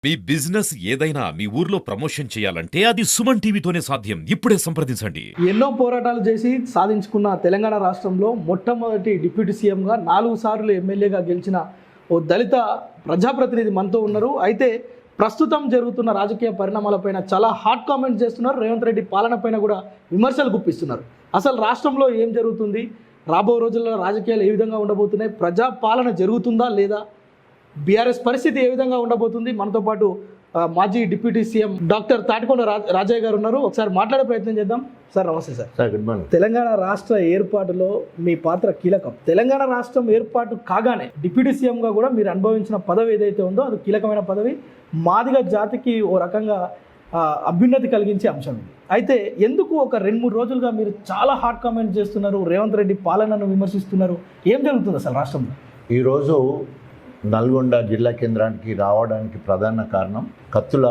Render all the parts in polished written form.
మీ business ఏదైనా మీ ఊర్లో promotion చేయాలంటే అది సుమన్ టీవీతోనే సాధ్యం. ఇప్పుడే సంప్రదించండి. ఎన్నో పోరాటాలు చేసి సాధించుకున్న తెలంగాణ రాష్ట్రంలో మొట్టమొదటి డిప్యూటీ సీఎంగా 4 సార్లు ఎమ్మెల్యేగా గెలిచిన ఓ దళిత ప్రజాప్రతినిధి మనతో ఉన్నారు. అయితే ప్రస్తుతం జరుగుతున్న రాజకీయ పరిణామాలపైన చాలా హాట్ కామెంట్స్ చేస్తున్నారు. రేవంత్ రెడ్డి పాలన పైన కూడా విమర్శలు గుప్పిస్తున్నారు. అసలు రాష్ట్రంలో ఏం జరుగుతుంది, రాబో రోజుల్లో రాజకీయాలు ఏ విధంగా ఉండబోతున్నాయి, ప్రజా పాలన జరుగుతుందా లేదా, బీఆర్ఎస్ పరిస్థితి ఏ విధంగా ఉండబోతుంది. మనతో పాటు మాజీ deputy CM doctor Tatikonda Rajaiah గారు ఉన్నారు. ఒకసారి మాట్లాడే ప్రయత్నం చేద్దాం. సార్ నమస్తే. Sir good morning. తెలంగాణ రాష్ట్ర ఏర్పాటులో మీ పాత్ర కీలకం. తెలంగాణ రాష్ట్రం ఏర్పాటు కాగానే డిప్యూటీ సీఎంగా కూడా మీరు అనుభవించిన పదవి ఏదైతే ఉందో అది కీలకమైన పదవి. మాదిగ జాతికి ఓ రకంగా అభ్యున్నతి కలిగించే అంశం ఇది. అయితే ఎందుకు ఒక 2-3 రోజులుగా మీరు చాలా హాట్ కామెంట్ చేస్తున్నారు, రేవంత్ రెడ్డి పాలనను విమర్శిస్తున్నారు? ఏం జరుగుతుంది అసలు రాష్ట్రంలో? ఈరోజు నల్గొండ జిల్లా కేంద్రానికి రావడానికి ప్రధాన కారణం కత్తుల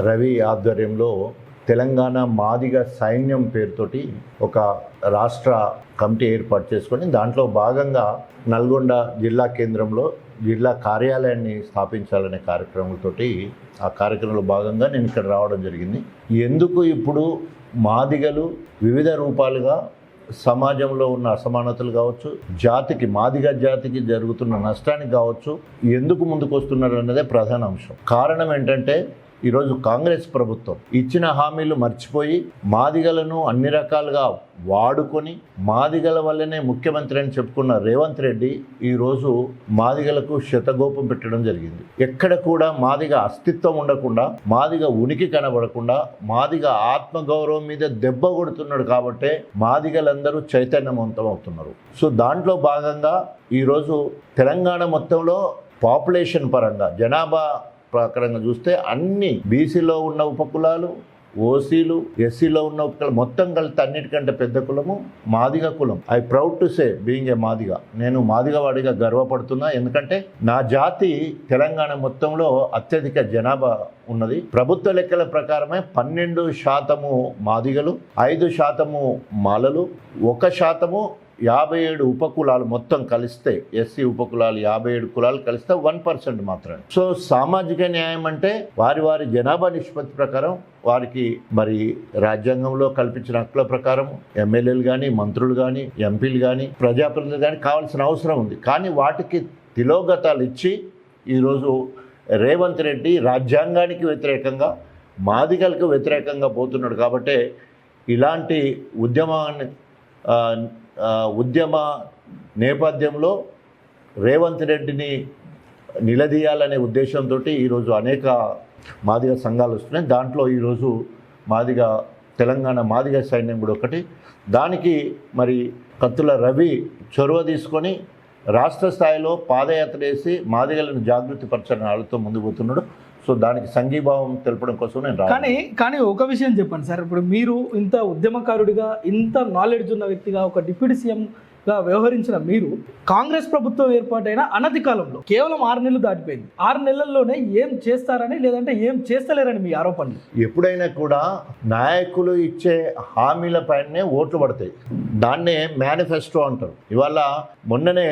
రవి ఆధ్వర్యంలో తెలంగాణ మాదిగ సైన్యం పేరుతోటి ఒక రాష్ట్ర కమిటీ ఏర్పాటు చేసుకొని దాంట్లో భాగంగా నల్గొండ జిల్లా కేంద్రంలో జిల్లా కార్యాలయాన్ని స్థాపించాలనే కార్యక్రమంతో ఆ కార్యక్రమంలో భాగంగా నేను ఇక్కడ రావడం జరిగింది. ఎందుకు ఇప్పుడు మాదిగలు వివిధ రూపాలుగా సమాజంలో ఉన్న అసమానతలు కావచ్చు, జాతికి మాదిగ జాతికి జరుగుతున్న నష్టానికి కావచ్చు, ఎందుకు ముందుకు వస్తున్నారు అన్నదే ప్రధాన అంశం. కారణం ఏంటంటే ఈరోజు కాంగ్రెస్ ప్రభుత్వం ఇచ్చిన హామీలు మర్చిపోయి మాదిగలను అన్ని రకాలుగా వాడుకొని మాదిగల వల్లనే ముఖ్యమంత్రి అని చెప్పుకున్న రేవంత్ రెడ్డి ఈరోజు మాదిగలకు శతగోపం పెట్టడం జరిగింది. ఎక్కడ కూడా మాదిగ అస్తిత్వం ఉండకుండా, మాదిగ ఉనికి కనబడకుండా, మాదిగ ఆత్మగౌరవం మీద దెబ్బ కొడుతున్నాడు. కాబట్టే మాదిగలందరూ చైతన్యవంతం అవుతున్నారు. సో దాంట్లో భాగంగా ఈరోజు తెలంగాణ మొత్తంలో పాపులేషన్ పరంగా జనాభా ప్రకారంగా చూస్తే అన్ని బీసీలో ఉన్న ఉపకులాలు, ఓసీలు, ఎస్సీలో ఉన్న ఉపకులాలు మొత్తం కలిసి అన్నిటికంటే పెద్ద కులము మాదిగ కులం. I proud to say being a Madiga. నేను మాదిగ వాడిగా గర్వపడుతున్నా. ఎందుకంటే నా జాతి తెలంగాణ మొత్తంలో అత్యధిక జనాభా ఉన్నది. ప్రభుత్వ లెక్కల ప్రకారమే 12% మాదిగలు, 5% మాలలు, 1% 57 ఉపకులాలు మొత్తం కలిస్తే, ఎస్సీ ఉపకులాలు 57 కులాలు కలిస్తే 1% మాత్రమే. సో సామాజిక న్యాయం అంటే వారి వారి జనాభా నిష్పత్తి ప్రకారం వారికి మరి రాజ్యాంగంలో కల్పించిన హక్కుల ప్రకారం ఎమ్మెల్యేలు కానీ, మంత్రులు కానీ, ఎంపీలు కానీ, ప్రజాప్రతినిధులు కానీ కావాల్సిన అవసరం ఉంది. కానీ వాటికి తిలోగతాలు ఇచ్చి ఈరోజు రేవంత్ రెడ్డి రాజ్యాంగానికి వ్యతిరేకంగా, మాదిగలకు వ్యతిరేకంగా పోతున్నాడు. కాబట్టే ఇలాంటి ఉద్యమ నేపథ్యంలో రేవంత్ రెడ్డిని నిలదీయాలనే ఉద్దేశంతో ఈరోజు అనేక మాదిగ సంఘాలు వస్తున్నాయి. దాంట్లో ఈరోజు తెలంగాణ మాదిగ సైన్యం కూడా ఒకటి. దానికి మరి కత్తుల రవి చొరవ తీసుకొని రాష్ట్ర స్థాయిలో పాదయాత్ర చేసి మాదిగలను జాగృతి పరచని వాళ్ళతో ముందుకు పోతున్నాడు. సో దానికి సంఘీభావం తెలపడం కోసం నేను కానీ ఒక విషయం చెప్పండి సార్. ఇప్పుడు మీరు ఇంత ఉద్యమకారుడిగా, ఇంత నాలెడ్జ్ ఉన్న వ్యక్తిగా, ఒక డిప్యూటీ సీఎంగా వ్యవహరించిన మీరు కాంగ్రెస్ ప్రభుత్వం ఏర్పాటైన అనతి కాలంలో కేవలం 6 నెలలు దాటిపోయింది. 6 నెలల్లోనే ఏం చేస్తారని, లేదంటే ఏం చేస్తలేరని మీ ఆరోపణలు? ఎప్పుడైనా కూడా నాయకులు ఇచ్చే హామీల పైనే ఓట్లు పడతాయి. దాన్నే మేనిఫెస్టో అంటారు. ఇవాళ మొన్ననే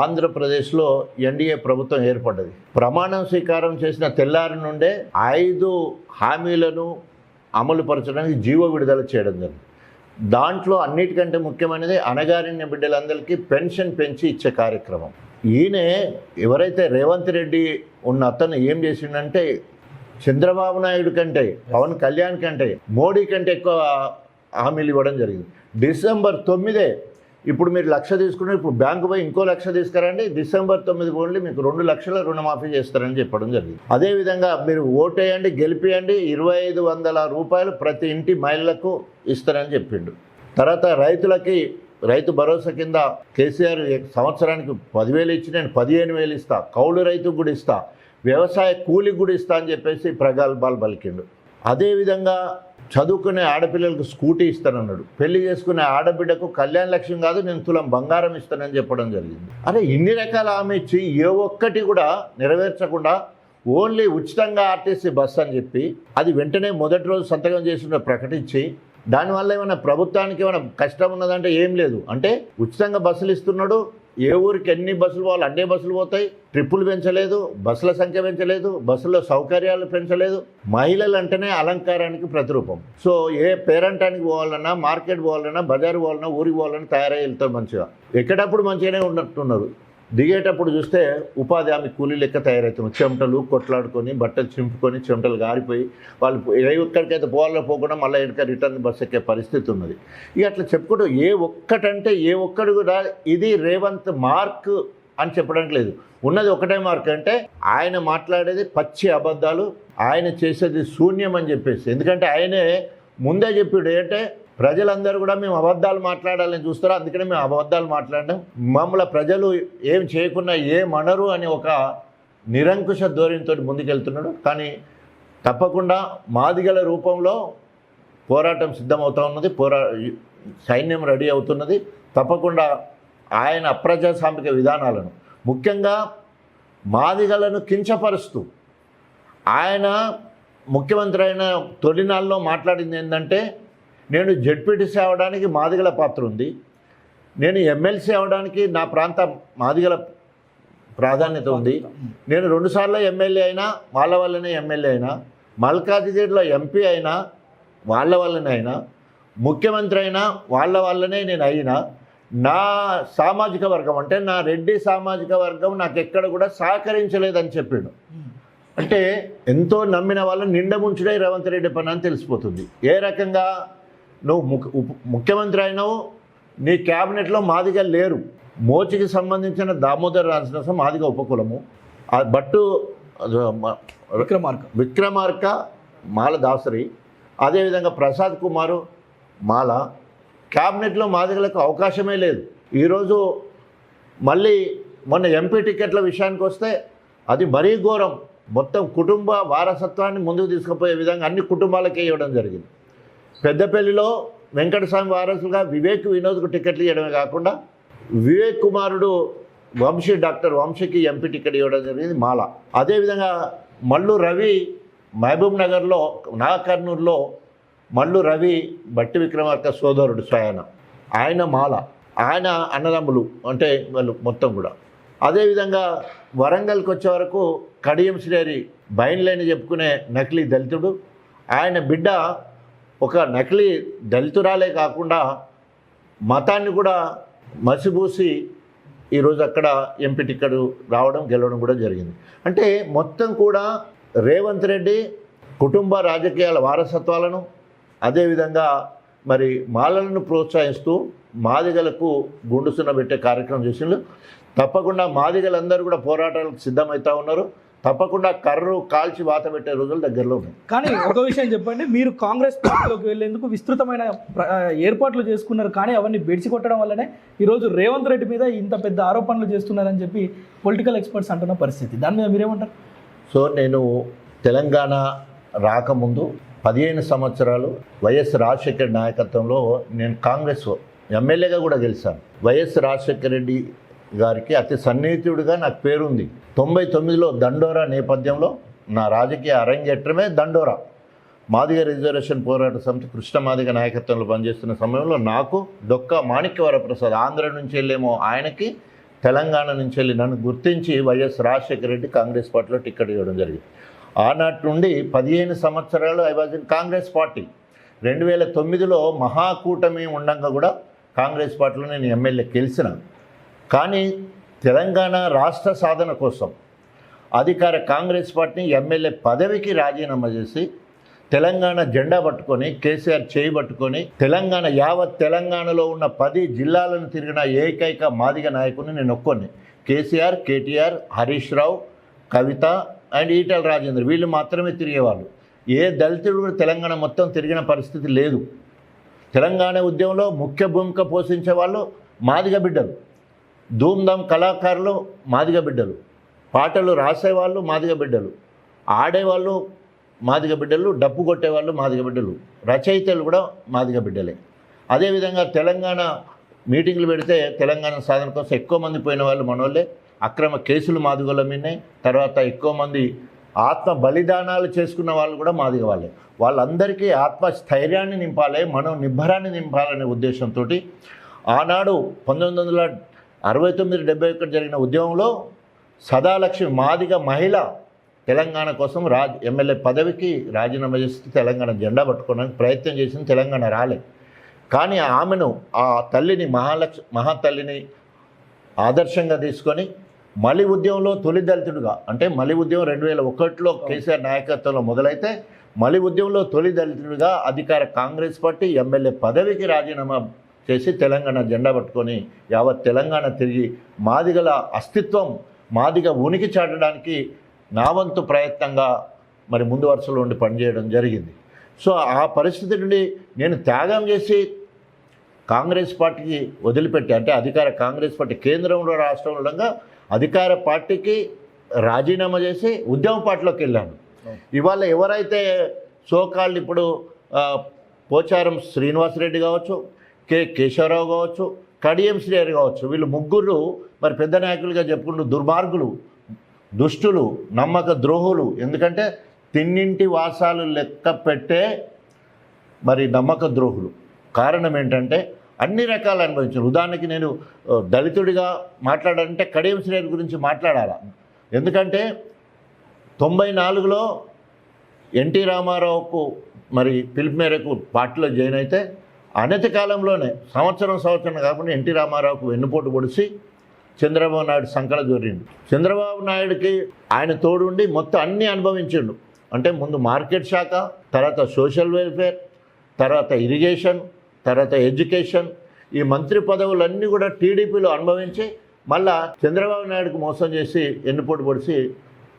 ఆంధ్రప్రదేశ్లో ఎన్డీఏ ప్రభుత్వం ఏర్పడ్డది. ప్రమాణం స్వీకారం చేసిన తెల్లారి నుండే 5 హామీలను అమలు పరచడానికి జీవో విడుదల చేయడం జరిగింది. దాంట్లో అన్నిటికంటే ముఖ్యమైనది అణగారిన బిడ్డలందరికీ పెన్షన్ పెంచి ఇచ్చే కార్యక్రమం. ఈయనే ఎవరైతే రేవంత్ రెడ్డి ఉన్న అతను ఏం చేసిండంటే చంద్రబాబు నాయుడు కంటే, పవన్ కళ్యాణ్ కంటే, మోడీ కంటే ఎక్కువ హామీలు ఇవ్వడం జరిగింది. December 9 ఇప్పుడు మీరు 1,00,000 తీసుకుని ఇప్పుడు బ్యాంకు పోయి ఇంకో 1,00,000 తీసుకురండి, December 9 ఓన్లీ మీకు 2 లక్షల రుణమాఫీ చేస్తారని చెప్పడం జరిగింది. అదేవిధంగా మీరు ఓటేయండి, గెలిపియండి, 2,500 రూపాయలు ప్రతి ఇంటి మహిళలకు ఇస్తారని చెప్పిండు. తర్వాత రైతులకి రైతు భరోసా కింద కేసీఆర్ సంవత్సరానికి 10,000 ఇచ్చి నేను 15,000 ఇస్తా, కౌలు రైతుకు కూడా ఇస్తా, వ్యవసాయ కూలికి కూడా ఇస్తా అని చెప్పేసి ప్రగల్భాలు పలికిండు. అదేవిధంగా చదువుకునే ఆడపిల్లలకు స్కూటీ ఇస్తానన్నాడు. పెళ్లి చేసుకునే ఆడబిడ్డకు కళ్యాణ లక్ష్యం కాదు, నేను తులం బంగారం ఇస్తానని చెప్పడం జరిగింది. అరే ఇన్ని రకాల హామీ ఇచ్చి ఏ ఒక్కటి కూడా నెరవేర్చకుండా ఓన్లీ ఉచితంగా ఆర్టీసీ బస్ అని చెప్పి అది వెంటనే మొదటి రోజు సంతకం చేసిన ప్రకటించి దానివల్ల ఏమైనా ప్రభుత్వానికి ఏమైనా కష్టం ఉన్నదంటే ఏం లేదు. అంటే ఉచితంగా బస్సులు ఇస్తున్నాడు, ఏ ఊరికి ఎన్ని బస్సులు పోవాలి అన్ని బస్సులు పోతాయి. ట్రిప్పులు పెంచలేదు, బస్సుల సంఖ్య పెంచలేదు, బస్సులో సౌకర్యాలు పెంచలేదు. మహిళలు అంటేనే అలంకారానికి ప్రతిరూపం. సో ఏ పేరంటానికి పోవాలన్నా, మార్కెట్ పోవాలన్నా, బజారు పోవాలన్నా, ఊరికి పోవాలన్నా తయారై వెళ్తారు మంచిగా. ఎక్కడప్పుడు మంచిగానే ఉన్నట్టున్నారు. దిగేటప్పుడు చూస్తే ఉపాధి హామీ కూలీ లెక్క తయారవుతున్నారు. చెమటలు కొట్లాడుకొని, బట్టలు చింపుకొని, చెమటలు గారిపోయి వాళ్ళు ఎక్కడికైతే పోవాలో పోకుండా మళ్ళీ ఎక్కడ రిటర్న్ బస్సు ఎక్కే పరిస్థితి ఉన్నది. ఇక అట్లా చెప్పుకుంటూ ఏ ఒక్కడు కూడా ఇది రేవంత్ మార్క్ అని చెప్పడానికి లేదు. ఉన్నది ఒకటే మార్క్ అంటే ఆయన మాట్లాడేది పచ్చి అబద్ధాలు, ఆయన చేసేది శూన్యం అని చెప్పేసి. ఎందుకంటే ఆయనే ముందే చెప్పాడు ఏంటంటే ప్రజలందరూ కూడా మేము అబద్ధాలు మాట్లాడాలని చూస్తారు, అందుకనే మేము అబద్ధాలు మాట్లాడడం, మమ్మల్ని ప్రజలు ఏం చేయకుండా ఏమనరు అని ఒక నిరంకుశ ధోరణితో ముందుకెళ్తున్నాడు. కానీ తప్పకుండా మాదిగల రూపంలో పోరాటం సిద్ధమవుతూ ఉన్నది, సైన్యం రెడీ అవుతున్నది. తప్పకుండా ఆయన అప్రజాస్వామిక విధానాలను, ముఖ్యంగా మాదిగలను కించపరుస్తూ ఆయన ముఖ్యమంత్రి అయిన తొలినాళ్ళలో మాట్లాడింది ఏంటంటే నేను జెడ్పీటీసీ అవడానికి మాదిగల పాత్ర ఉంది, నేను ఎమ్మెల్సీ అవడానికి నా ప్రాంత మాదిగల ప్రాధాన్యత ఉంది, నేను 2 సార్లు ఎమ్మెల్యే అయినా వాళ్ళ వల్లనే ఎమ్మెల్యే అయినా, మల్కాజిగిరిలో ఎంపీ అయినా వాళ్ళ వల్లనే అయినా, ముఖ్యమంత్రి అయినా వాళ్ళ వల్లనే నేను అయినా, నా సామాజిక వర్గం అంటే నా రెడ్డి సామాజిక వర్గం నాకు ఎక్కడ కూడా సహకరించలేదని చెప్పాడు. అంటే ఎంతో నమ్మిన వాళ్ళని నిండముంచుడే రేవంత్ రెడ్డి పని అని తెలిసిపోతుంది. ఏ రకంగా నువ్వు ముఖ్యమంత్రి అయినావు, నీ క్యాబినెట్లో మాదిగలు లేరు. మోచికి సంబంధించిన దామోదర్ రాజనరసింహ మాదిగ ఉపకులము, బట్టు విక్రమార్క మాల దాసరి, అదేవిధంగా ప్రసాద్ కుమారు మాల. క్యాబినెట్లో మాదిగలకు అవకాశమే లేదు. ఈరోజు మళ్ళీ మొన్న ఎంపీ టికెట్ల విషయానికి వస్తే అది మరీ ఘోరం. మొత్తం కుటుంబ వారసత్వాన్ని ముందుకు తీసుకుపోయే విధంగా అన్ని కుటుంబాలకే ఇవ్వడం జరిగింది. పెద్దపల్లిలో వెంకటస్వామి వారసులుగా వివేక్ వినోద్కు టికెట్లు ఇవ్వడమే కాకుండా వివేక్ కుమారుడు డాక్టర్ వంశీకి ఎంపీ టికెట్ ఇవ్వడం జరిగింది మాల. అదేవిధంగా మల్లు రవి మహబూబ్ నగర్లో, నాగర్నూరులో మల్లు రవి బట్టి విక్రమార్క సోదరుడు స్వయాన, ఆయన మాల, ఆయన అన్నదమ్ములు అంటే వాళ్ళు మొత్తం కూడా. అదేవిధంగా వరంగల్కి వచ్చే వరకు కడియం శ్రేరి బయన్లేని చెప్పుకునే నకిలీ దళితుడు, ఆయన బిడ్డ ఒక నకిలీ దళితురాలే కాకుండా మతాన్ని కూడా మసిబూసి ఈరోజు అక్కడ ఎంపీ టికెట్ రావడం గెలవడం కూడా జరిగింది. అంటే మొత్తం కూడా రేవంత్ రెడ్డి కుటుంబ రాజకీయాల వారసత్వాలను, అదేవిధంగా మరి మాలలను ప్రోత్సహిస్తూ మాదిగలకు గుండుసున్న పెట్టే కార్యక్రమం చేసిండ్రు. తప్పకుండా మాదిగలందరూ కూడా పోరాటాలకు సిద్ధమవుతూ ఉన్నారు. తప్పకుండా కర్రు కాల్చి వాత పెట్టే రోజులు దగ్గరలో ఉన్నాయి. కానీ ఒక విషయం చెప్పండి, మీరు కాంగ్రెస్ పార్టీలోకి వెళ్లేందుకు విస్తృతమైన ఏర్పాట్లు చేసుకున్నారు, కానీ అవన్నీ బెడిచి కొట్టడం వల్లనే ఈరోజు రేవంత్ రెడ్డి మీద ఇంత పెద్ద ఆరోపణలు చేస్తున్నారని చెప్పి పొలిటికల్ ఎక్స్పర్ట్స్ అంటున్న పరిస్థితి. దాని మీద మీరేమంటారు? సో నేను తెలంగాణ రాకముందు 15 సంవత్సరాలు వైఎస్ రాజశేఖర నాయకత్వంలో నేను కాంగ్రెస్ ఎమ్మెల్యేగా కూడా గెలిచాను. వైఎస్ రాజశేఖర రెడ్డి గారికి అతి సన్నిహితుడిగా నాకు పేరుంది. 99లో దండోరా నేపథ్యంలో నా రాజకీయ అరంగేట్రమే దండోరా. మాదిగ రిజర్వేషన్ పోరాట సమితి కృష్ణ మాదిగ నాయకత్వంలో పనిచేస్తున్న సమయంలో నాకు డొక్క మాణిక్యవరప్రసాద్ ఆంధ్ర నుంచి వెళ్ళేమో ఆయనకి, తెలంగాణ నుంచి వెళ్ళి నన్ను గుర్తించి వైఎస్ రాజశేఖర రెడ్డి కాంగ్రెస్ పార్టీలో టికెట్ ఇవ్వడం జరిగింది. ఆనాటి నుండి 15 సంవత్సరాలు I was in Congress party. 2009లో మహాకూటమి ఉండగా కూడా కాంగ్రెస్ పార్టీలో నేను ఎమ్మెల్యే గెలిచిన. కానీ తెలంగాణ రాష్ట్ర సాధన కోసం అధికార కాంగ్రెస్ పార్టీని ఎమ్మెల్యే పదవికి రాజీనామా చేసి తెలంగాణ జెండా పట్టుకొని, కేసీఆర్ చేయి పట్టుకొని తెలంగాణ యావత్ తెలంగాణలో ఉన్న 10 జిల్లాలను తిరిగిన ఏకైక మాదిగ నాయకుడిని నేను ఒక్కొని. కేసీఆర్, కేటీఆర్, హరీష్ రావు, కవిత అండ్ ఈటెల రాజేందర్ వీళ్ళు మాత్రమే తిరిగేవాళ్ళు. ఏ దళితుడు కూడా తెలంగాణ మొత్తం తిరిగిన పరిస్థితి లేదు. తెలంగాణ ఉద్యమంలో ముఖ్య భూమిక పోషించే వాళ్ళు మాదిగ బిడ్డలు, ధూమ్ధామ్ కళాకారులు మాదిగ బిడ్డలు, పాటలు రాసేవాళ్ళు మాదిగ బిడ్డలు, ఆడేవాళ్ళు మాదిగ బిడ్డలు, డప్పు కొట్టేవాళ్ళు మాదిగ బిడ్డలు, రచయితలు కూడా మాదిగ బిడ్డలే. అదేవిధంగా తెలంగాణ మీటింగ్లు పెడితే తెలంగాణ సాధన కోసం ఎక్కువ మంది పోయిన వాళ్ళు మనోళ్ళే. అక్రమ కేసులు మాదిగల మీదనే. తర్వాత ఎక్కువ మంది ఆత్మ బలిదానాలు చేసుకున్న వాళ్ళు కూడా మాదిగ వాళ్ళే. వాళ్ళందరికీ ఆత్మస్థైర్యాన్ని నింపాలి, మనం నిబ్బరాన్ని నింపాలనే ఉద్దేశంతో ఆనాడు 69, 71 జరిగిన ఉద్యమంలో సదాలక్ష్మి మాదిగ మహిళ తెలంగాణ కోసం ఎమ్మెల్యే పదవికి రాజీనామా చేసి తెలంగాణ జెండా పట్టుకోవడానికి ప్రయత్నం చేసింది. తెలంగాణ రాలే. కానీ ఆమెను, ఆ తల్లిని, మహాతల్లిని ఆదర్శంగా తీసుకొని మలి ఉద్యమంలో తొలి దళితుడుగా, అంటే మలి ఉద్యమం 2001లో కేసీఆర్ నాయకత్వంలో మొదలైతే మలి ఉద్యమంలో తొలి దళితుడిగా అధికార కాంగ్రెస్ పార్టీ ఎమ్మెల్యే పదవికి రాజీనామా చేసి తెలంగాణ జెండా పట్టుకొని యావత్ తెలంగాణ తిరిగి మాదిగల అస్తిత్వం, మాదిగ ఉనికి చాటడానికి నా వంతు ప్రయత్నంగా మరి ముందు వరుసలో ఉండి పనిచేయడం జరిగింది. సో ఆ పరిస్థితి నుండి నేను త్యాగం చేసి కాంగ్రెస్ పార్టీకి వదిలిపెట్టి, అంటే అధికార కాంగ్రెస్ పార్టీ కేంద్రంలో రాష్ట్రంలో అధికార పార్టీకి రాజీనామా చేసి ఉద్యమ పార్టీలోకి వెళ్ళాను. ఇవాళ ఎవరైతే సోకాళ్ళు ఇప్పుడు పోచారం శ్రీనివాసరెడ్డి కావచ్చు, కేశవరావు కావచ్చు, కడియం శ్రీహరి కావచ్చు, వీళ్ళు ముగ్గురు మరి పెద్ద నాయకులుగా చెప్పుకుంటూ దుర్మార్గులు, దుష్టులు, నమ్మక ద్రోహులు. ఎందుకంటే తిన్నింటి వాసాలు లెక్క పెట్టే మరి నమ్మక ద్రోహులు. కారణం ఏంటంటే అన్ని రకాలు అనుభవించారు. ఉదాహరణకి నేను దళితుడిగా మాట్లాడాలంటే కడియం శ్రీహరి గురించి మాట్లాడాలా. ఎందుకంటే 94లో ఎన్టీ రామారావుకు మరి పిలుపు మేరకు పార్టీలో జాయిన్ అయితే అనతి కాలంలోనే సంవత్సరం కాకుండా ఎన్టీ రామారావుకు వెన్నుపోటు పొడిచి చంద్రబాబు నాయుడు సంకల జోరిండు. చంద్రబాబు నాయుడికి ఆయన తోడుండి మొత్తం అన్నీ అనుభవించిండు. అంటే ముందు మార్కెట్ శాఖ, తర్వాత సోషల్ వెల్ఫేర్, తర్వాత ఇరిగేషన్, తర్వాత ఎడ్యుకేషన్, ఈ మంత్రి పదవులన్నీ కూడా టీడీపీలో అనుభవించి మళ్ళా చంద్రబాబు నాయుడుకు మోసం చేసి ఎన్నుపోటు పొడిచి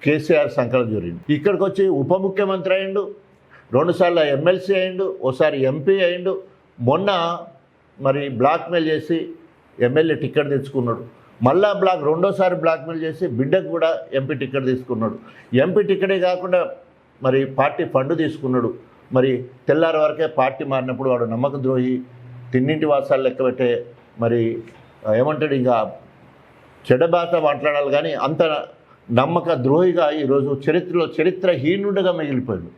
కేసీఆర్ సంకల జోరిండు. ఇక్కడికి వచ్చి ఉప ముఖ్యమంత్రి అయిండు, 2 సార్లు ఎమ్మెల్సీ అయిండు, ఓసారి ఎంపీ అయిండు. మొన్న మరి బ్లాక్మెయిల్ చేసి ఎమ్మెల్యే టికెట్ తెచ్చుకున్నాడు. మళ్ళా రెండోసారి బ్లాక్మెయిల్ చేసి బిడ్డకు కూడా ఎంపీ టికెట్ తీసుకున్నాడు. ఎంపీ టికెటే కాకుండా మరి పార్టీ ఫండ్ తీసుకున్నాడు. మరి తెల్లారి వరకే పార్టీ మారినప్పుడు వాడు నమ్మక ద్రోహి, తిన్నింటి వాసాలు లెక్కబెట్టే మరి ఏమంటాడు, ఇంకా చెడబాట మాట్లాడాలి. కానీ అంత నమ్మక ద్రోహిగా ఈరోజు చరిత్రహీనుడిగా మిగిలిపోయాడు.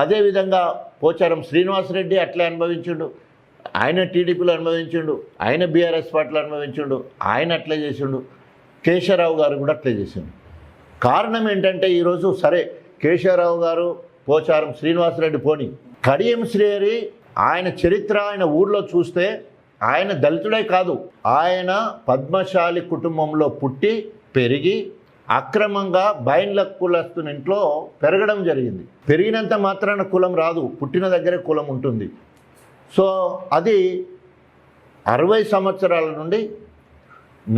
అదేవిధంగా పోచారం శ్రీనివాసరెడ్డి అట్లే అనుభవించిండు. ఆయన టీడీపీలో అనుభవించిండు, ఆయన బీఆర్ఎస్ పార్టీలో అనుభవించిండు, ఆయన అట్లే చేసిండు. కేశవరావు గారు కూడా అట్లే చేసిండు. కారణం ఏంటంటే ఈరోజు సరే కేశవరావు గారు, పోచారం శ్రీనివాసరెడ్డి పోని, కడియం శ్రీహరి ఆయన చరిత్ర ఆయన ఊర్లో చూస్తే ఆయన దళితుడే కాదు, ఆయన పద్మశాలి కుటుంబంలో పుట్టి పెరిగి అక్రమంగా బైండ్ల కులస్తుని ఇంట్లో పెరగడం జరిగింది. పెరిగినంత మాత్రాన కులం రాదు, పుట్టిన దగ్గరే కులం ఉంటుంది. సో అది 60 సంవత్సరాల నుండి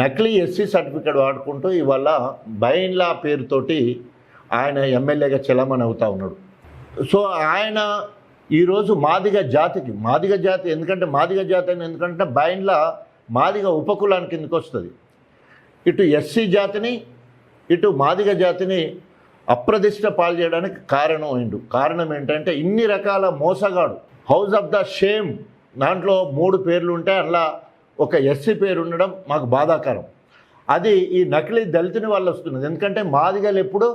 నకిలీ ఎస్సీ సర్టిఫికేట్ వాడుకుంటూ ఇవాళ బైండ్ల పేరుతోటి ఆయన ఎమ్మెల్యేగా చలామణి అవుతూ ఉన్నాడు. సో ఆయన ఈరోజు మాదిగ జాతి, ఎందుకంటే మాదిగ జాతి అని ఎందుకంటే బైండ్ల మాదిగ ఉపకులానికి కిందకు వస్తుంది. ఇటు ఎస్సీ జాతిని, ఇటు మాదిగ జాతిని అప్రదిష్ట పాలు చేయడానికి కారణం ఏంటంటే ఇన్ని రకాల మోసగాడు, హౌస్ ఆఫ్ ద షేమ్, దాంట్లో 3 పేర్లు ఉంటే అలా ఒక ఎస్సీ పేరు ఉండడం మాకు బాధాకరం. అది ఈ నకిలీ దళితుని వల్ల వస్తున్నది. ఎందుకంటే మాదిగలు ఎప్పుడు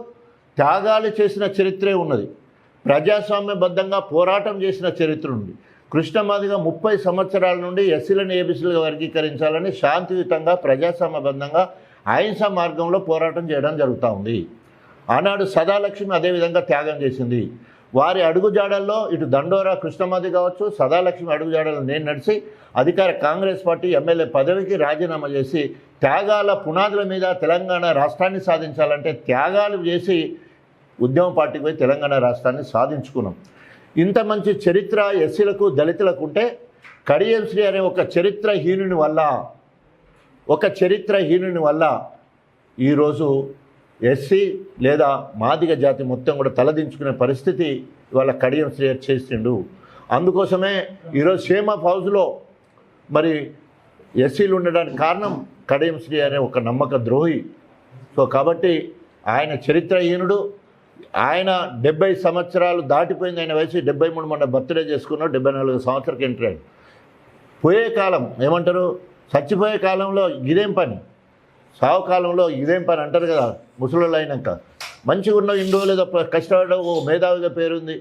త్యాగాలు చేసిన చరిత్రే ఉన్నది, ప్రజాస్వామ్యబద్ధంగా పోరాటం చేసిన చరిత్ర ఉంది. కృష్ణ మాదిగ 30 సంవత్సరాల నుండి ఎస్సీలను ఏబీసీలుగా వర్గీకరించాలని శాంతియుతంగా ప్రజాస్వామ్యబద్ధంగా అహింస మార్గంలో పోరాటం చేయడం జరుగుతూ ఉంది. ఆనాడు సదాలక్ష్మి అదేవిధంగా త్యాగం చేసింది. వారి అడుగుజాడల్లో ఇటు దండోరా కృష్ణమాది కావచ్చు, సదాలక్ష్మి అడుగుజాడల్లో నేను నడిచి అధికార కాంగ్రెస్ పార్టీ ఎమ్మెల్యే పదవికి రాజీనామా చేసి త్యాగాల పునాదుల మీద తెలంగాణ రాష్ట్రాన్ని సాధించాలంటే త్యాగాలు చేసి ఉద్యమ పార్టీకి పోయి తెలంగాణ రాష్ట్రాన్ని సాధించుకున్నాం. ఇంత మంచి చరిత్ర ఎస్సీలకు దళితులకు ఉంటే కడియం శ్రీ అనే ఒక చరిత్రహీనుని వల్ల ఈరోజు ఎస్సీ లేదా మాదిగ జాతి మొత్తం కూడా తలదించుకునే పరిస్థితి ఇవాళ కడియం శ్రీ చేసిండు. అందుకోసమే ఈరోజు షేమ్ ఆఫ్ హౌస్లో మరి ఎస్సీలు ఉండడానికి కారణం కడియం శ్రీ అనే ఒక నమ్మక ద్రోహి. సో కాబట్టి ఆయన చరిత్రహీనుడు. ఆయన 70 సంవత్సరాలు దాటిపోయింది, ఆయన వయసు 73, మొన్న బర్త్డే చేసుకున్నాడు, 74 సంవత్సరాలకు ఎంటర్ అయ్యాడు. పోయే కాలం ఏమంటారు, చచ్చిపోయే కాలంలో ఇదేం పని, సావు కాలంలో ఇదేం పని అంటారు కదా ముసలోళ్ళు అయినాక. మంచిగా ఉన్న ఇండో లేదో కష్టపడ్డ ఓ మేధావిగా పేరుంది,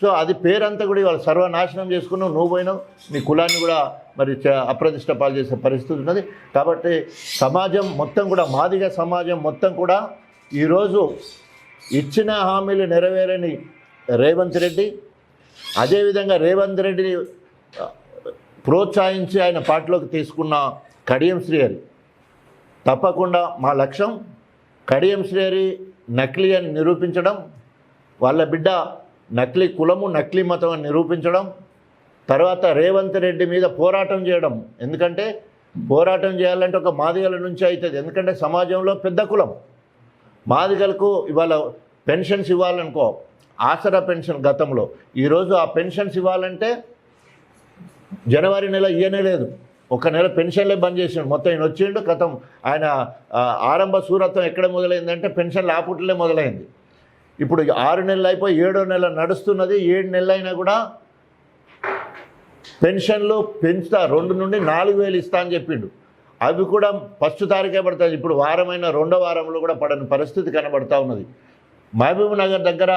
సో అది పేరంతా కూడా ఇవాళ సర్వనాశనం చేసుకున్నావు, నువ్వు పోయినావు, నీ కులాన్ని కూడా మరి అప్రతిష్ట పాలు చేసే పరిస్థితి ఉన్నది. కాబట్టి సమాజం మొత్తం కూడా మాదిగ సమాజం మొత్తం కూడా ఈరోజు ఇచ్చిన హామీలు నెరవేరని రేవంత్ రెడ్డి, అదేవిధంగా రేవంత్ రెడ్డిని ప్రోత్సహించి ఆయన పార్టీలోకి తీసుకున్న కడియం శ్రీహరి, తప్పకుండా మా లక్ష్యం కడియం శ్రీహరి నకిలీ అని నిరూపించడం, వాళ్ళ బిడ్డ నకిలీ కులము నకిలీ మతం అని నిరూపించడం, తర్వాత రేవంత్ రెడ్డి మీద పోరాటం చేయడం. ఎందుకంటే పోరాటం చేయాలంటే ఒక మాదిగల నుంచి అవుతుంది. ఎందుకంటే సమాజంలో పెద్ద కులం మాదిగలకు ఇవాళ పెన్షన్స్ ఇవ్వాలనుకో, ఆసరా పెన్షన్ గతంలో, ఈరోజు ఆ పెన్షన్స్ ఇవ్వాలంటే జనవరి నెల ఇయ్యనే లేదు, ఒక నెల పెన్షన్లే బంద్ చేసిండు. మొత్తం ఆయన వచ్చిండు గతం, ఆయన ఆరంభ సూరత్వం ఎక్కడ మొదలైందంటే పెన్షన్లు ఆపుట్లే మొదలైంది. ఇప్పుడు 6 నెలలు అయిపోయి 7వ నెల నడుస్తున్నది. 7 నెలలు అయినా కూడా పెన్షన్లు పెంచుతా 2 నుండి 4,000 ఇస్తా అని చెప్పిండు. అవి కూడా ఫస్ట్ తారీఖే పడుతుంది. ఇప్పుడు వారమైన 2వ వారంలో కూడా పడని పరిస్థితి కనబడతా ఉన్నది. మహబూబ్ నగర్ దగ్గర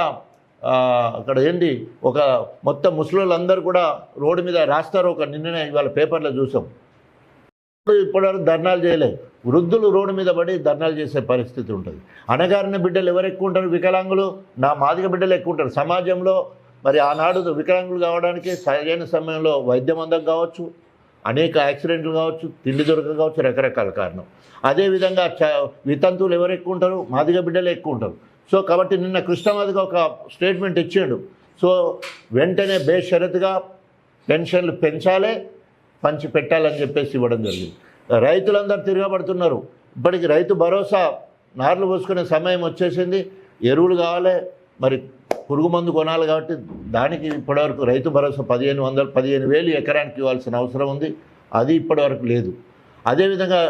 అక్కడ ఏంటి ఒక మొత్తం ముస్లింలందరూ కూడా రోడ్డు మీద రాస్తారు. ఒక నిన్ననే ఇవాళ పేపర్లో చూసాం. ఇప్పటివరకు ధర్నాలు చేయలేదు. వృద్ధులు రోడ్డు మీద పడి ధర్నాలు చేసే పరిస్థితి ఉంటుంది. అణగారిన బిడ్డలు ఎవరు ఎక్కువ ఉంటారు? వికలాంగులు, నా మాదిగ బిడ్డలు ఎక్కువ ఉంటారు సమాజంలో. మరి ఆనాడు వికలాంగులు కావడానికి సరైన సమయంలో వైద్యం అందక కావచ్చు, అనేక యాక్సిడెంట్లు కావచ్చు, తిండి దొరక కావచ్చు, రకరకాల కారణం. అదేవిధంగా వితంతువులు ఎవరు ఎక్కువ ఉంటారు? మాదిగ బిడ్డలు ఎక్కువ ఉంటారు. సో కాబట్టి నిన్న కృష్ణమాదిగ ఒక స్టేట్మెంట్ ఇచ్చిండు. సో వెంటనే బేషరతుగా పెన్షన్లు పెంచాలి, పంచి పెట్టాలని చెప్పేసి ఇవ్వడం జరిగింది. రైతులందరూ తిరగబడుతున్నారు. ఇప్పటికి రైతు భరోసా నార్లు పోసుకునే సమయం వచ్చేసింది. ఎరువులు కావాలి, మరి పురుగు మందు కొనాలి. కాబట్టి దానికి ఇప్పటివరకు రైతు భరోసా 15,000 ఎకరానికి ఇవ్వాల్సిన అవసరం ఉంది. అది ఇప్పటివరకు లేదు. అదేవిధంగా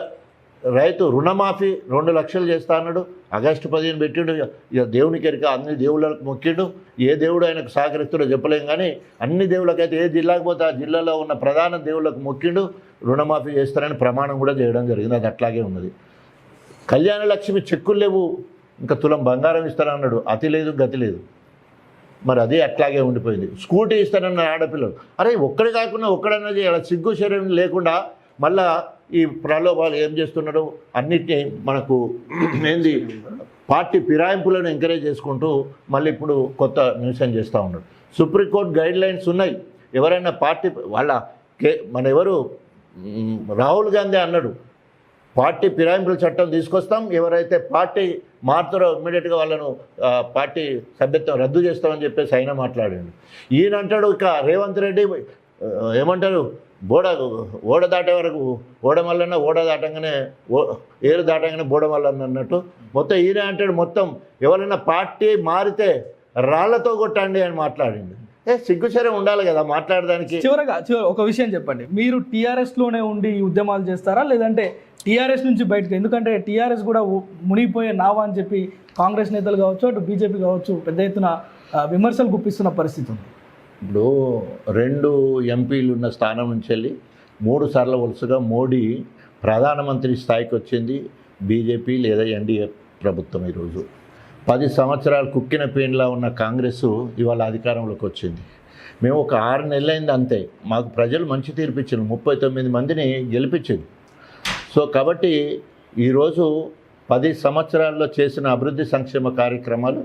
రైతు రుణమాఫీ 2 లక్షలు చేస్తా అన్నాడు. ఆగస్టు 15 పెట్టిండు. ఇక దేవునికి ఎరిక, అన్ని దేవుళ్ళకు మొక్కిండు. ఏ దేవుడు ఆయనకు సహకరిస్తాడో చెప్పలేం, కానీ అన్ని దేవుళ్ళకైతే ఏ జిల్లాకు పోతే ఆ జిల్లాలో ఉన్న ప్రధాన దేవుళ్ళకు మొక్కిండు. రుణమాఫీ చేస్తారని ప్రమాణం కూడా చేయడం జరిగింది. అది అట్లాగే ఉన్నది. కళ్యాణ లక్ష్మి చెక్కులు లేవు, ఇంకా తులం బంగారం ఇస్తారన్నాడు. అతి లేదు గతి లేదు. మరి అదే అట్లాగే ఉండిపోయింది. స్కూటీ ఇస్తానన్న ఆడపిల్లలు, అరే ఒక్కడి కాకుండా ఒక్కడన్నది అలా సిగ్గు శరీరం లేకుండా మళ్ళా ఈ ప్రలోభాలు ఏం చేస్తున్నాడు? అన్నిటినీ మనకు ఏంది పార్టీ ఫిరాయింపులను ఎంకరేజ్ చేసుకుంటూ మళ్ళీ ఇప్పుడు కొత్త న్యూసెన్స్ చేస్తూ ఉన్నాడు. సుప్రీంకోర్టు గైడ్ లైన్స్ ఉన్నాయి. ఎవరైనా పార్టీ వాళ్ళ మన ఎవరు రాహుల్ గాంధీ అన్నాడు, పార్టీ ఫిరాయింపుల చట్టం తీసుకొస్తాం, ఎవరైతే పార్టీ మారుతారో ఇమ్మీడియట్గా వాళ్ళను పార్టీ సభ్యత్వం రద్దు చేస్తామని చెప్పేసి ఆయన మాట్లాడాడు. ఈయన అంటాడు ఇక రేవంత్ రెడ్డి ఏమంటారు, ఓడ దాటే వరకు ఓడమల్లన్న, ఓడ దాటంగానే ఏరు దాటంగానే బోడమల్లన్న అన్నట్టు మొత్తం ఈయన అంటాడు. మొత్తం ఎవరైనా పార్టీ మారితే రాళ్లతో కొట్టండి అని మాట్లాడింది. సిగ్గుచర్యం ఉండాలి కదా మాట్లాడడానికి. చివరగా ఒక విషయం చెప్పండి, మీరు టీఆర్ఎస్లోనే ఉండి ఈ ఉద్యమాలు చేస్తారా, లేదంటే టీఆర్ఎస్ నుంచి బయటకు? ఎందుకంటే టీఆర్ఎస్ కూడా మునిగిపోయే నావా అని చెప్పి కాంగ్రెస్ నేతలు కావచ్చు, అటు బీజేపీ కావచ్చు, పెద్ద ఎత్తున విమర్శలు గుప్పిస్తున్న పరిస్థితి ఉంది. ఇప్పుడు 2 ఎంపీలు ఉన్న స్థానం నుంచి వెళ్ళి 3 సార్లు వరుసగా మోడీ ప్రధానమంత్రి స్థాయికి వచ్చింది బీజేపీ లేదా ఎన్డీఏ ప్రభుత్వం. ఈరోజు 10 సంవత్సరాలు కుక్కిన పేన్లా ఉన్న కాంగ్రెస్ ఇవాళ అధికారంలోకి వచ్చింది. మేము ఒక 6 నెలలైంది అంతే. మాకు ప్రజలు మంచి తీర్పు ఇచ్చారు, 39 మందిని గెలిపించింది. సో కాబట్టి ఈరోజు 10 సంవత్సరాల్లో చేసిన అభివృద్ధి సంక్షేమ కార్యక్రమాలు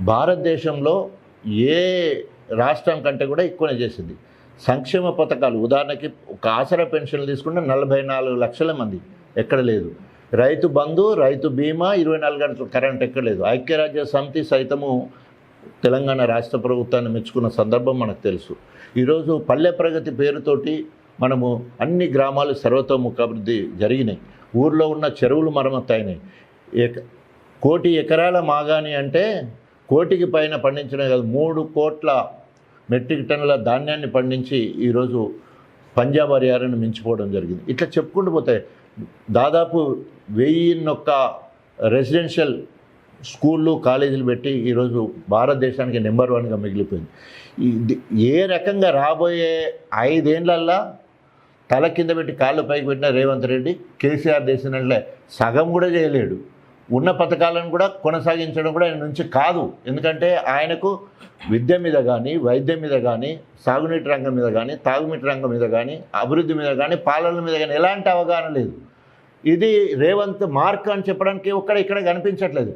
భారతదేశంలో ఏ రాష్ట్రం కంటే కూడా ఎక్కువనే చేసింది. సంక్షేమ పథకాలు ఉదాహరణకి ఒక ఆసరా పెన్షన్లు తీసుకుంటే 44 లక్షల మంది, ఎక్కడ లేదు. రైతు బంధు, రైతు బీమా, 24 గంటల కరెంట్ ఎక్కడ లేదు. ఐక్యరాజ్య సమితి సైతము తెలంగాణ రాష్ట్ర ప్రభుత్వాన్ని మెచ్చుకున్న సందర్భం మనకు తెలుసు. ఈరోజు పల్లె ప్రగతి పేరుతోటి మనము అన్ని గ్రామాలు సర్వతోముఖాభివృద్ధి జరిగినాయి. ఊర్లో ఉన్న చెరువులు మరమ్మతు అయినాయి. 1 కోటి ఎకరాల మాగాని అంటే కోటికి పైన పండించడం కాదు, 3 కోట్ల మెట్రిక్ టన్నుల ధాన్యాన్ని పండించి ఈరోజు పంజాబ్ హర్యానాను మించిపోవడం జరిగింది. ఇట్లా చెప్పుకుంటూ పోతే దాదాపు 1001 రెసిడెన్షియల్ స్కూళ్ళు కాలేజీలు పెట్టి ఈరోజు భారతదేశానికి నెంబర్ 1గా మిగిలిపోయింది. ఏ రకంగా రాబోయే 5 ఏళ్లల్లా తల కింద పెట్టి కాళ్ళు పైకి పెట్టిన రేవంత్ రెడ్డి కేసీఆర్ చేసినట్లే సగం కూడా చేయలేడు. ఉన్న పథకాలను కూడా కొనసాగించడం కూడా ఆయన నుంచి కాదు. ఎందుకంటే ఆయనకు విద్య మీద కానీ, వైద్యం మీద కానీ, సాగునీటి రంగం మీద కానీ, తాగునీటి రంగం మీద కానీ, అభివృద్ధి మీద కానీ, పాలన మీద కానీ ఎలాంటి అవగాహన లేదు. ఇది రేవంత్ మార్క్ అని చెప్పడానికి ఇక్కడ కనిపించట్లేదు.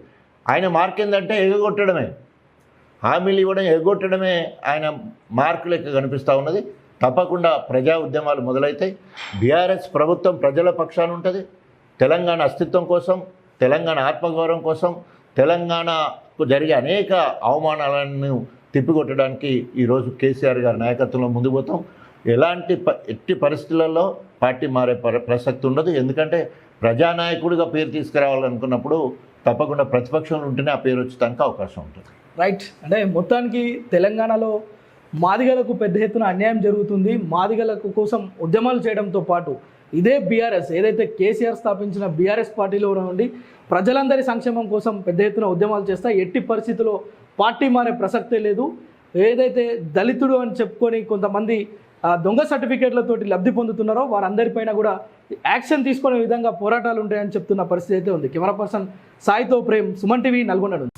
ఆయన మార్క్ ఏంటంటే ఎగగొట్టడమే, హామీలు ఇవ్వడం ఎగగొట్టడమే ఆయన మార్కు లెక్క కనిపిస్తూ ఉన్నది. తప్పకుండా ప్రజా ఉద్యమాలు మొదలవుతాయి. బీఆర్ఎస్ ప్రభుత్వం ప్రజల పక్షాన ఉంటుంది. తెలంగాణ అస్తిత్వం కోసం, తెలంగాణ ఆత్మగౌరవం కోసం, తెలంగాణకు జరిగే అనేక అవమానాలను తిప్పికొట్టడానికి ఈరోజు కేసీఆర్ గారి నాయకత్వంలో ముందుకు పోతాం. ఎట్టి పరిస్థితులలో పార్టీ మారే ప్రసక్తి ఉండదు. ఎందుకంటే ప్రజానాయకుడిగా పేరు తీసుకురావాలనుకున్నప్పుడు తప్పకుండా ప్రతిపక్షంలో ఉంటేనే ఆ పేరు వచ్చేదానికి అవకాశం ఉంటుంది. రైట్. అంటే మొత్తానికి తెలంగాణలో మాదిగలకు పెద్ద ఎత్తున అన్యాయం జరుగుతుంది. మాదిగలకు కోసం ఉద్యమాలు చేయడంతో పాటు ఇదే బీఆర్ఎస్ ఏదైతే కేసీఆర్ స్థాపించిన బీఆర్ఎస్ పార్టీలో నుండి ప్రజలందరి సంక్షేమం కోసం పెద్ద ఎత్తున ఉద్యమాలు చేస్తా ఎట్టి పరిస్థితుల్లో పార్టీ మారే ప్రసక్తే లేదు. ఏదైతే దళితుడు అని చెప్పుకొని కొంతమంది దొంగ సర్టిఫికేట్లతోటి లబ్ధి పొందుతున్నారో వారందరిపైన కూడా యాక్షన్ తీసుకునే విధంగా పోరాటాలు ఉంటాయని చెప్తున్న పరిస్థితి అయితే ఉంది. కెమెరా పర్సన్ సాయితో ప్రేమ్, సుమన్ టీవీ, నల్గొండ నుంచి.